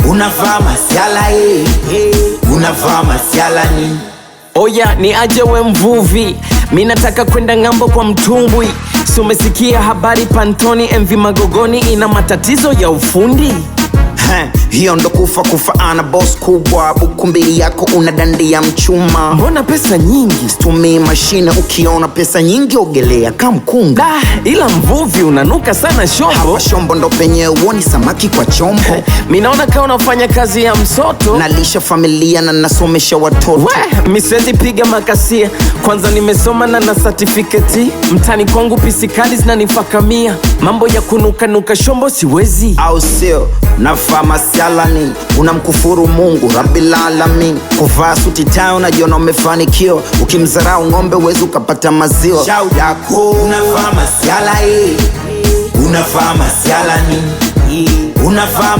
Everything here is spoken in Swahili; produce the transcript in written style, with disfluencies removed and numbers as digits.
Unavaa masiala unavaa masiala nini? Oya ni aje we mvuvi, mi nataka kwenda ngambo kwa mtumbwi. Si umesikia habari Pantoni MV Magogoni ina matatizo ya ufundi? Hiyo ndo kufa ana boss kubwa, buku mbili yako unadandia mchuma. Mbona pesa nyingi? Stumii mashine, ukiona pesa nyingi ogelea kamkunga. Ila mvuvi unanuka sana shombo. Hapa shombo ndo penye uoni samaki kwa chombo. Minaona kama unafanya kazi ya msoto. Nalisha familia na nasomesha watoto. Mi siwezi piga makasia, kwanza nimesoma na na certificate. Mtani kwangu pisikali zinanifakamia, mambo ya kunuka shombo siwezi. Au sio? Navaa masiala ni unamkufuru Mungu Rabbil Alamin. Kuvaa suti tayo unajiona umefanikiwa, ukimzarau ng'ombe uwezi ukapata maziwa. Shau yako unavaa masiala unavaa masiala ni unavaa